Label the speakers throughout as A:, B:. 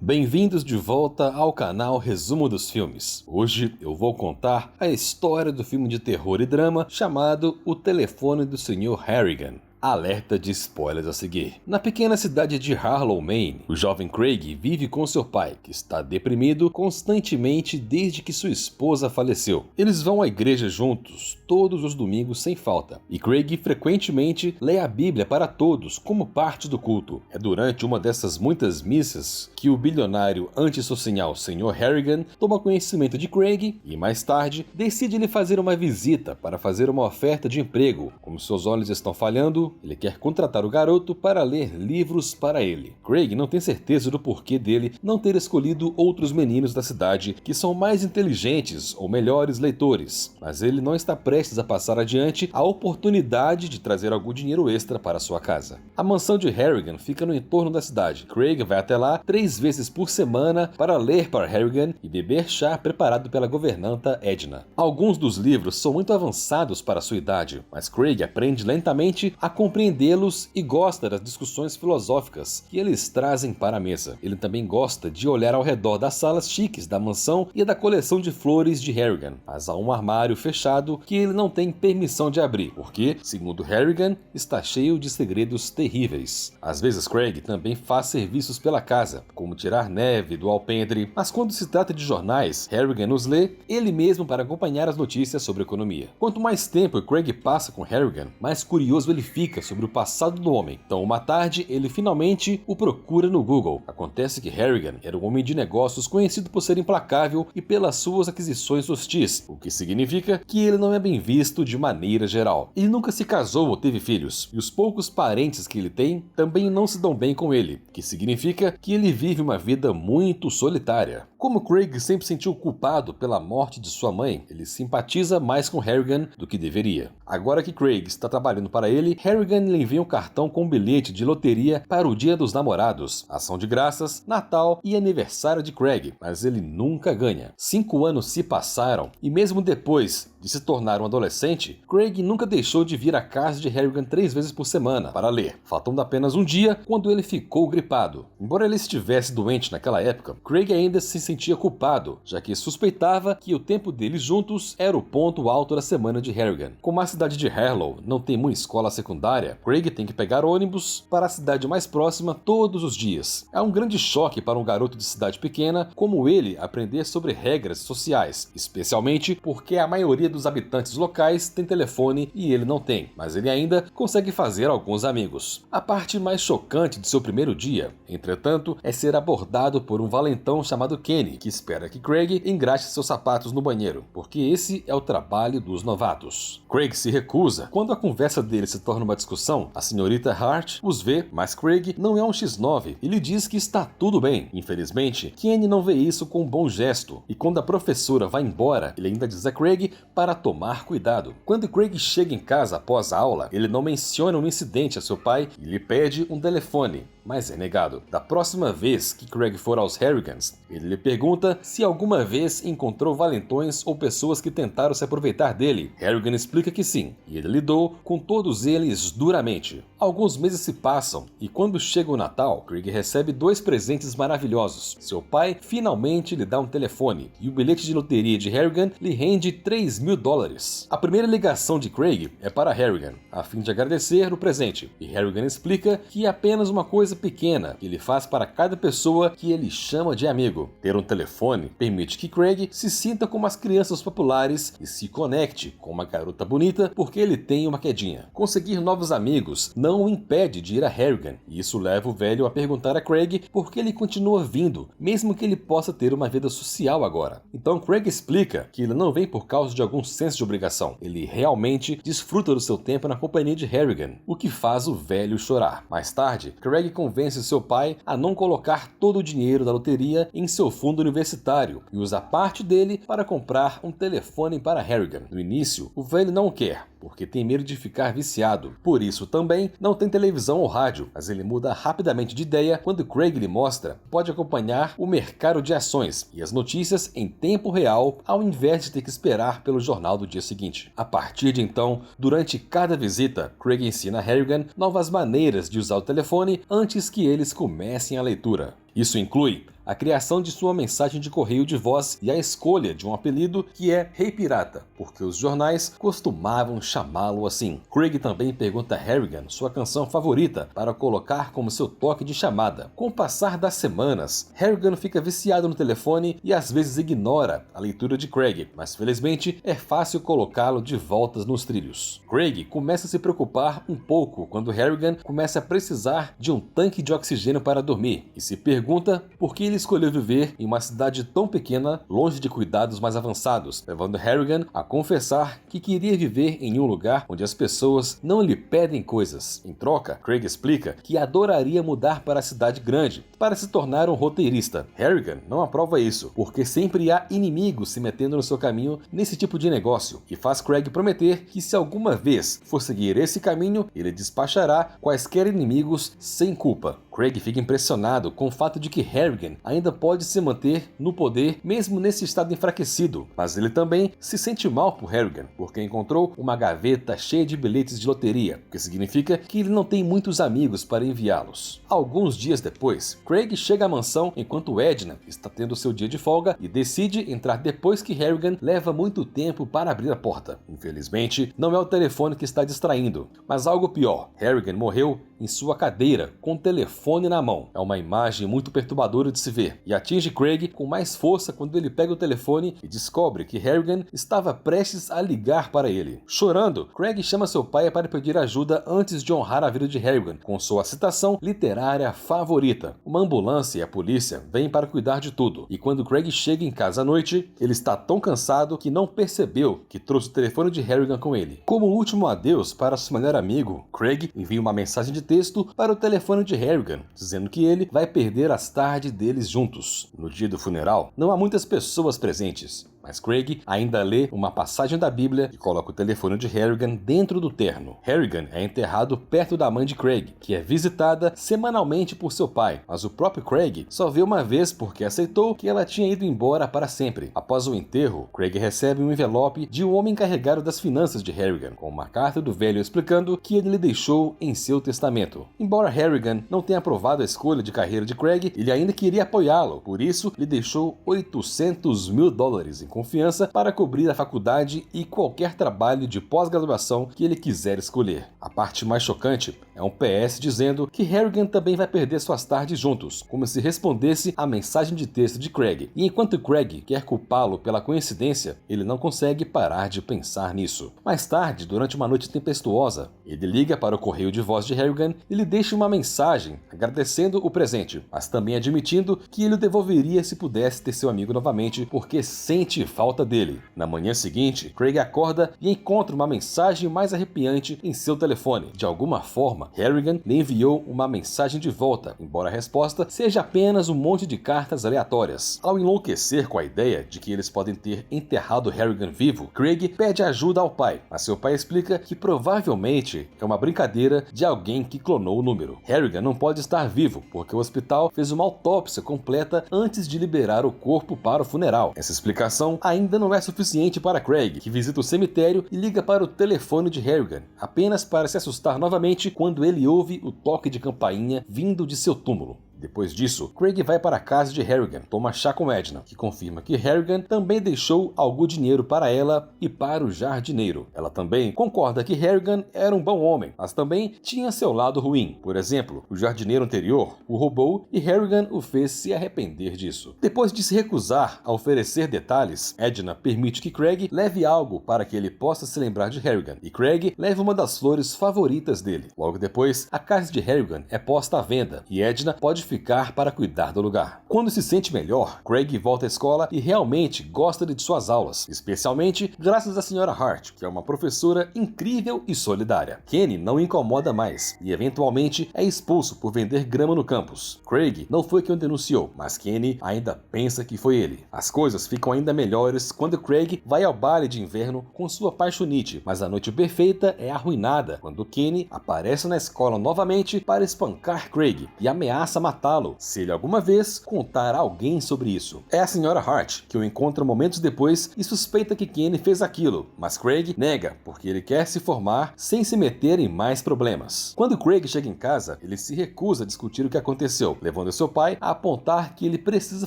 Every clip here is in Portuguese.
A: Bem-vindos de volta ao canal Resumo dos Filmes. Hoje eu vou contar a história do filme de terror e drama chamado O Telefone do Sr. Harrigan. Alerta de spoilers a seguir. Na pequena cidade de Harlow, Maine, o jovem Craig vive com seu pai, que está deprimido constantemente desde que sua esposa faleceu. Eles vão à igreja juntos, todos os domingos sem falta, e Craig frequentemente lê a Bíblia para todos como parte do culto. É durante uma dessas muitas missas que o bilionário antissocial Sr. Harrigan toma conhecimento de Craig e, mais tarde, decide lhe fazer uma visita para fazer uma oferta de emprego. Como seus olhos estão falhando, ele quer contratar o garoto para ler livros para ele. Craig não tem certeza do porquê dele não ter escolhido outros meninos da cidade que são mais inteligentes ou melhores leitores, mas ele não está prestes a passar adiante a oportunidade de trazer algum dinheiro extra para sua casa. A mansão de Harrigan fica no entorno da cidade. Craig vai até lá 3 vezes por semana para ler para Harrigan e beber chá preparado pela governanta Edna. Alguns dos livros são muito avançados para sua idade, mas Craig aprende lentamente a compreendê-los e gosta das discussões filosóficas que eles trazem para a mesa. Ele também gosta de olhar ao redor das salas chiques da mansão e da coleção de flores de Harrigan, mas há um armário fechado que ele não tem permissão de abrir, porque, segundo Harrigan, está cheio de segredos terríveis. Às vezes Craig também faz serviços pela casa, como tirar neve do alpendre, mas quando se trata de jornais, Harrigan os lê ele mesmo para acompanhar as notícias sobre economia. Quanto mais tempo Craig passa com Harrigan, mais curioso ele fica sobre o passado do homem. Então, uma tarde, ele finalmente o procura no Google. Acontece que Harrigan era um homem de negócios conhecido por ser implacável e pelas suas aquisições hostis, o que significa que ele não é bem visto de maneira geral. Ele nunca se casou ou teve filhos, e os poucos parentes que ele tem também não se dão bem com ele, o que significa que ele vive uma vida muito solitária. Como Craig sempre sentiu culpado pela morte de sua mãe, ele simpatiza mais com Harrigan do que deveria. Agora que Craig está trabalhando para ele, Harrigan lhe envia um cartão com um bilhete de loteria para o Dia dos Namorados, ação de graças, Natal e aniversário de Craig, mas ele nunca ganha. 5 anos se passaram e mesmo depois de se tornar um adolescente, Craig nunca deixou de vir à casa de Harrigan 3 vezes por semana para ler, faltando apenas um dia quando ele ficou gripado. Embora ele estivesse doente naquela época, Craig ainda se sentia culpado, já que suspeitava que o tempo deles juntos era o ponto alto da semana de Harrigan. Como a cidade de Harlow não tem uma escola secundária, Craig tem que pegar ônibus para a cidade mais próxima todos os dias. É um grande choque para um garoto de cidade pequena como ele aprender sobre regras sociais, especialmente porque a maioria dos habitantes locais tem telefone e ele não tem, mas ele ainda consegue fazer alguns amigos. A parte mais chocante de seu primeiro dia, entretanto, é ser abordado por um valentão chamado Kenny, que espera que Craig engraxe seus sapatos no banheiro, porque esse é o trabalho dos novatos. Craig se recusa. Quando a conversa dele se torna uma discussão, a senhorita Hart os vê, mas Craig não é um X9 e lhe diz que está tudo bem. Infelizmente, Kenny não vê isso com um bom gesto, e quando a professora vai embora, ele ainda diz a Craig para tomar cuidado. Quando Craig chega em casa após a aula, ele não menciona um incidente a seu pai e lhe pede um telefone, mas é negado. Da próxima vez que Craig for aos Harrigans, ele lhe pergunta se alguma vez encontrou valentões ou pessoas que tentaram se aproveitar dele. Harrigan explica que sim, e ele lidou com todos eles duramente. Alguns meses se passam, e quando chega o Natal, Craig recebe 2 presentes maravilhosos. Seu pai finalmente lhe dá um telefone, e o bilhete de loteria de Harrigan lhe rende $3.000. A primeira ligação de Craig é para Harrigan, a fim de agradecer o presente, e Harrigan explica que é apenas uma coisa pequena que ele faz para cada pessoa que ele chama de amigo. Ter um telefone permite que Craig se sinta como as crianças populares e se conecte com uma garota bonita porque ele tem uma quedinha. Conseguir novos amigos não o impede de ir a Harrigan, e isso leva o velho a perguntar a Craig por que ele continua vindo, mesmo que ele possa ter uma vida social agora. Então Craig explica que ele não vem por causa de algum senso de obrigação, ele realmente desfruta do seu tempo na companhia de Harrigan, o que faz o velho chorar. Mais tarde, Craig convence seu pai a não colocar todo o dinheiro da loteria em seu fundo universitário e usa parte dele para comprar um telefone para Harrigan. No início, o velho não o quer, porque tem medo de ficar viciado. Por isso também não tem televisão ou rádio, mas ele muda rapidamente de ideia quando Craig lhe mostra que pode acompanhar o mercado de ações e as notícias em tempo real ao invés de ter que esperar pelo jornal do dia seguinte. A partir de então, durante cada visita, Craig ensina a Harrigan novas maneiras de usar o telefone antes que eles comecem a leitura. Isso inclui a criação de sua mensagem de correio de voz e a escolha de um apelido que é Rei Pirata, porque os jornais costumavam chamá-lo assim. Craig também pergunta a Harrigan sua canção favorita para colocar como seu toque de chamada. Com o passar das semanas, Harrigan fica viciado no telefone e às vezes ignora a leitura de Craig, mas felizmente é fácil colocá-lo de volta nos trilhos. Craig começa a se preocupar um pouco quando Harrigan começa a precisar de um tanque de oxigênio para dormir e se pergunta por que ele escolheu viver em uma cidade tão pequena, longe de cuidados mais avançados, levando Harrigan a confessar que queria viver em um lugar onde as pessoas não lhe pedem coisas. Em troca, Craig explica que adoraria mudar para a cidade grande para se tornar um roteirista. Harrigan não aprova isso, porque sempre há inimigos se metendo no seu caminho nesse tipo de negócio, e faz Craig prometer que se alguma vez for seguir esse caminho, ele despachará quaisquer inimigos sem culpa. Craig fica impressionado com o fato de que Harrigan ainda pode se manter no poder mesmo nesse estado enfraquecido, mas ele também se sente mal por Harrigan, porque encontrou uma gaveta cheia de bilhetes de loteria, o que significa que ele não tem muitos amigos para enviá-los. Alguns dias depois, Craig chega à mansão enquanto Edna está tendo seu dia de folga e decide entrar depois que Harrigan leva muito tempo para abrir a porta. Infelizmente, não é o telefone que está distraindo, mas algo pior. Harrigan morreu em sua cadeira, com o telefone na mão. É uma imagem muito perturbadora de se ver, e atinge Craig com mais força quando ele pega o telefone e descobre que Harrigan estava prestes a ligar para ele. Chorando, Craig chama seu pai para pedir ajuda antes de honrar a vida de Harrigan, com sua citação literária favorita. Uma ambulância e a polícia vêm para cuidar de tudo, e quando Craig chega em casa à noite, ele está tão cansado que não percebeu que trouxe o telefone de Harrigan com ele. Como último adeus para seu melhor amigo, Craig envia uma mensagem de texto para o telefone de Harrigan, dizendo que ele vai perder as tardes deles juntos. No dia do funeral, não há muitas pessoas presentes, mas Craig ainda lê uma passagem da Bíblia e coloca o telefone de Harrigan dentro do terno. Harrigan é enterrado perto da mãe de Craig, que é visitada semanalmente por seu pai, mas o próprio Craig só vê uma vez porque aceitou que ela tinha ido embora para sempre. Após o enterro, Craig recebe um envelope de um homem encarregado das finanças de Harrigan, com uma carta do velho explicando que ele lhe deixou em seu testamento. Embora Harrigan não tenha aprovado a escolha de carreira de Craig, ele ainda queria apoiá-lo, por isso lhe deixou $800 mil em confiança para cobrir a faculdade e qualquer trabalho de pós-graduação que ele quiser escolher. A parte mais chocante é um PS dizendo que Harrigan também vai perder suas tardes juntos, como se respondesse à mensagem de texto de Craig. E enquanto Craig quer culpá-lo pela coincidência, ele não consegue parar de pensar nisso. Mais tarde, durante uma noite tempestuosa, ele liga para o correio de voz de Harrigan e lhe deixa uma mensagem agradecendo o presente, mas também admitindo que ele o devolveria se pudesse ter seu amigo novamente, porque sente falta dele. Na manhã seguinte, Craig acorda e encontra uma mensagem mais arrepiante em seu telefone. De alguma forma, Harrigan lhe enviou uma mensagem de volta, embora a resposta seja apenas um monte de cartas aleatórias. Ao enlouquecer com a ideia de que eles podem ter enterrado Harrigan vivo, Craig pede ajuda ao pai, mas seu pai explica que provavelmente é uma brincadeira de alguém que clonou o número. Harrigan não pode estar vivo, porque o hospital fez uma autópsia completa antes de liberar o corpo para o funeral. Essa explicação ainda não é suficiente para Craig, que visita o cemitério e liga para o telefone de Harrigan, apenas para se assustar novamente quando ele ouve o toque de campainha vindo de seu túmulo. Depois disso, Craig vai para a casa de Harrigan, toma chá com Edna, que confirma que Harrigan também deixou algum dinheiro para ela e para o jardineiro. Ela também concorda que Harrigan era um bom homem, mas também tinha seu lado ruim. Por exemplo, o jardineiro anterior o roubou e Harrigan o fez se arrepender disso. Depois de se recusar a oferecer detalhes, Edna permite que Craig leve algo para que ele possa se lembrar de Harrigan, e Craig leva uma das flores favoritas dele. Logo depois, a casa de Harrigan é posta à venda e Edna pode ficar para cuidar do lugar. Quando se sente melhor, Craig volta à escola e realmente gosta de suas aulas, especialmente graças à Sra. Hart, que é uma professora incrível e solidária. Kenny não incomoda mais e eventualmente é expulso por vender grama no campus. Craig não foi quem o denunciou, mas Kenny ainda pensa que foi ele. As coisas ficam ainda melhores quando Craig vai ao baile de inverno com sua paixonite, mas a noite perfeita é arruinada quando Kenny aparece na escola novamente para espancar Craig e ameaça matá-lo se ele alguma vez contar contar a alguém sobre isso. É a Sra. Hart, que o encontra momentos depois e suspeita que Kenny fez aquilo, mas Craig nega, porque ele quer se formar sem se meter em mais problemas. Quando Craig chega em casa, ele se recusa a discutir o que aconteceu, levando seu pai a apontar que ele precisa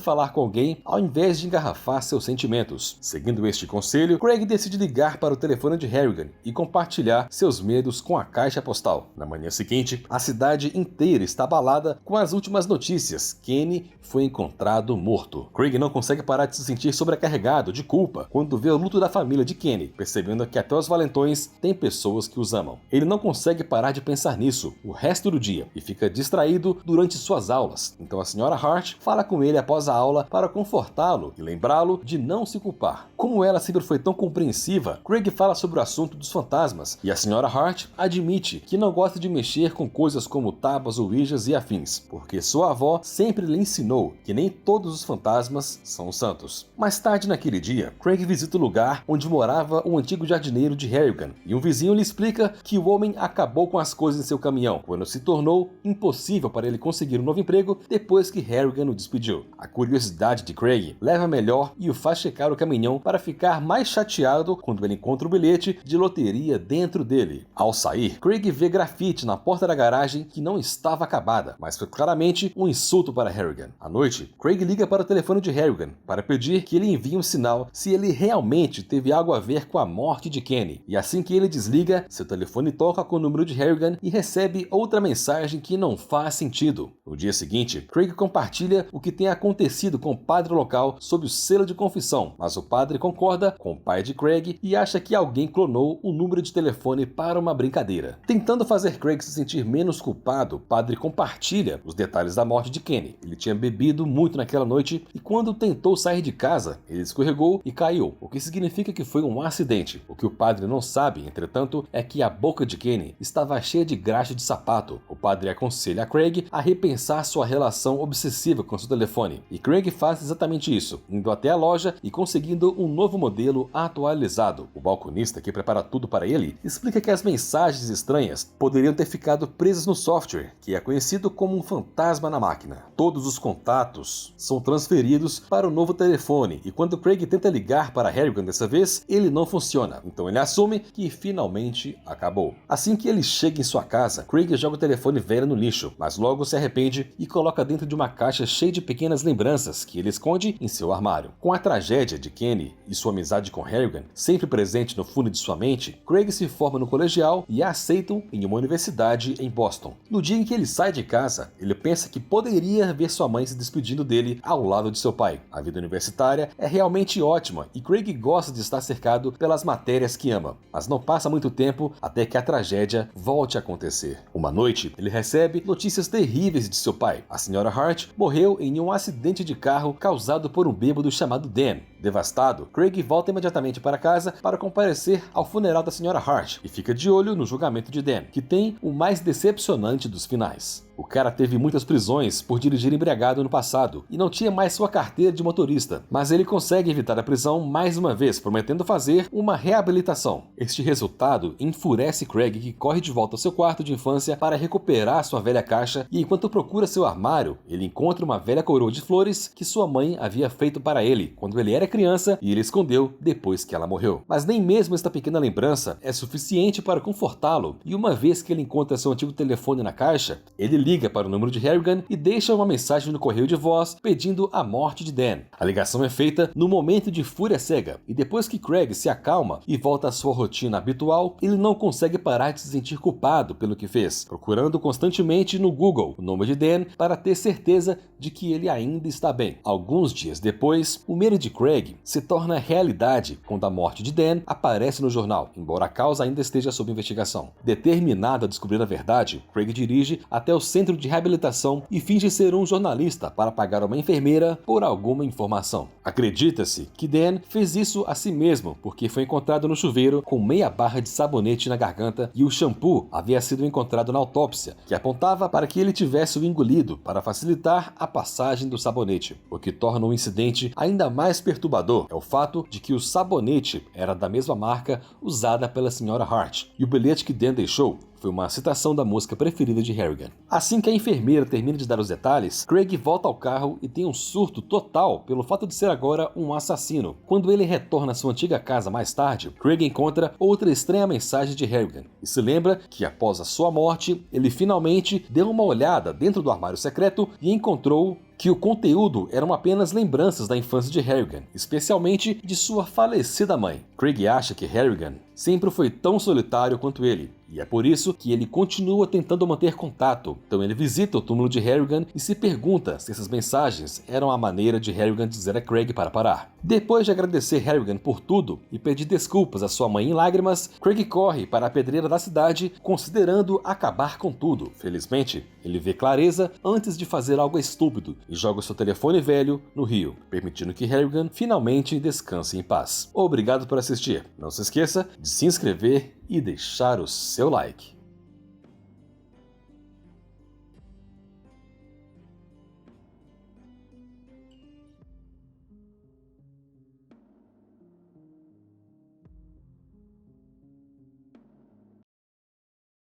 A: falar com alguém ao invés de engarrafar seus sentimentos. Seguindo este conselho, Craig decide ligar para o telefone de Harrigan e compartilhar seus medos com a caixa postal. Na manhã seguinte, a cidade inteira está abalada com as últimas notícias. Kenny foi encontrado morto. Craig não consegue parar de se sentir sobrecarregado de culpa quando vê o luto da família de Kenny, percebendo que até os valentões têm pessoas que os amam. Ele não consegue parar de pensar nisso o resto do dia e fica distraído durante suas aulas. Então a Sra. Hart fala com ele após a aula para confortá-lo e lembrá-lo de não se culpar. Como ela sempre foi tão compreensiva, Craig fala sobre o assunto dos fantasmas e a Sra. Hart admite que não gosta de mexer com coisas como tábuas, ouijas e afins, porque sua avó sempre lhe ensinou que nem todos os fantasmas são santos. Mais tarde naquele dia, Craig visita o lugar onde morava o antigo jardineiro de Harrigan e um vizinho lhe explica que o homem acabou com as coisas em seu caminhão quando se tornou impossível para ele conseguir um novo emprego depois que Harrigan o despediu. A curiosidade de Craig leva melhor e o faz checar o caminhão para ficar mais chateado quando ele encontra o bilhete de loteria dentro dele. Ao sair, Craig vê grafite na porta da garagem que não estava acabada, mas foi claramente um insulto para Harrigan. À noite, Craig liga para o telefone de Harrigan para pedir que ele envie um sinal se ele realmente teve algo a ver com a morte de Kenny. E assim que ele desliga, seu telefone toca com o número de Harrigan e recebe outra mensagem que não faz sentido. No dia seguinte, Craig compartilha o que tem acontecido com o padre local sob o selo de confissão, mas o padre concorda com o pai de Craig e acha que alguém clonou o número de telefone para uma brincadeira. Tentando fazer Craig se sentir menos culpado, o padre compartilha os detalhes da morte de Kenny. Ele tinha bebido muito naquela noite e quando tentou sair de casa, ele escorregou e caiu, o que significa que foi um acidente. O que o padre não sabe, entretanto, é que a boca de Kenny estava cheia de graxa de sapato. O padre aconselha a Craig a repensar sua relação obsessiva com seu telefone, e Craig faz exatamente isso, indo até a loja e conseguindo um novo modelo atualizado. O balconista, que prepara tudo para ele, explica que as mensagens estranhas poderiam ter ficado presas no software, que é conhecido como um fantasma na máquina. Todos os contatos são transferidos para o novo telefone, e quando Craig tenta ligar para Harrigan dessa vez, ele não funciona. Então ele assume que finalmente acabou. Assim que ele chega em sua casa, Craig joga o telefone velho no lixo, mas logo se arrepende e coloca dentro de uma caixa cheia de pequenas lembranças que ele esconde em seu armário. Com a tragédia de Kenny e sua amizade com Harrigan sempre presente no fundo de sua mente, Craig se forma no colegial e a aceitam em uma universidade em Boston. No dia em que ele sai de casa, ele pensa que poderia ver sua mãe se despedindo dele ao lado de seu pai. A vida universitária é realmente ótima e Craig gosta de estar cercado pelas matérias que ama, mas não passa muito tempo até que a tragédia volte a acontecer. Uma noite, ele recebe notícias terríveis de seu pai. A Sra. Hart morreu em um acidente de carro causado por um bêbado chamado Dan. Devastado, Craig volta imediatamente para casa para comparecer ao funeral da Sra. Hart e fica de olho no julgamento de Dan, que tem o mais decepcionante dos finais. O cara teve muitas prisões por dirigir embriagado no passado e não tinha mais sua carteira de motorista, mas ele consegue evitar a prisão mais uma vez, prometendo fazer uma reabilitação. Este resultado enfurece Craig, que corre de volta ao seu quarto de infância para recuperar sua velha caixa, e enquanto procura seu armário, ele encontra uma velha coroa de flores que sua mãe havia feito para ele quando ele era criança e ele escondeu depois que ela morreu. Mas nem mesmo esta pequena lembrança é suficiente para confortá-lo, e uma vez que ele encontra seu antigo telefone na caixa, ele liga para o número de Harrigan e deixa uma mensagem no correio de voz pedindo a morte de Dan. A ligação é feita no momento de fúria cega, e depois que Craig se acalma e volta à sua rotina habitual, ele não consegue parar de se sentir culpado pelo que fez, procurando constantemente no Google o nome de Dan para ter certeza de que ele ainda está bem. Alguns dias depois, o medo de Craig se torna realidade quando a morte de Dan aparece no jornal, embora a causa ainda esteja sob investigação. Determinado a descobrir a verdade, Craig dirige até o centro de reabilitação e finge ser um jornalista para pagar uma enfermeira por alguma informação. Acredita-se que Dan fez isso a si mesmo porque foi encontrado no chuveiro com meia barra de sabonete na garganta e o shampoo havia sido encontrado na autópsia, que apontava para que ele tivesse o engolido para facilitar a passagem do sabonete. O que torna o incidente ainda mais perturbador é o fato de que o sabonete era da mesma marca usada pela Sra. Hart, e o bilhete que Dan deixou foi uma citação da música preferida de Harrigan. Assim que a enfermeira termina de dar os detalhes, Craig volta ao carro e tem um surto total pelo fato de ser agora um assassino. Quando ele retorna à sua antiga casa mais tarde, Craig encontra outra estranha mensagem de Harrigan e se lembra que após a sua morte, ele finalmente deu uma olhada dentro do armário secreto e encontrou que o conteúdo eram apenas lembranças da infância de Harrigan, especialmente de sua falecida mãe. Craig acha que Harrigan sempre foi tão solitário quanto ele, e é por isso que ele continua tentando manter contato. Então ele visita o túmulo de Harrigan e se pergunta se essas mensagens eram a maneira de Harrigan dizer a Craig para parar. Depois de agradecer Harrigan por tudo e pedir desculpas à sua mãe em lágrimas, Craig corre para a pedreira da cidade, considerando acabar com tudo. Felizmente, ele vê clareza antes de fazer algo estúpido e joga o seu telefone velho no rio, permitindo que Harrigan finalmente descanse em paz. Obrigado por assistir. Não se esqueça de se inscrever e deixar o seu like.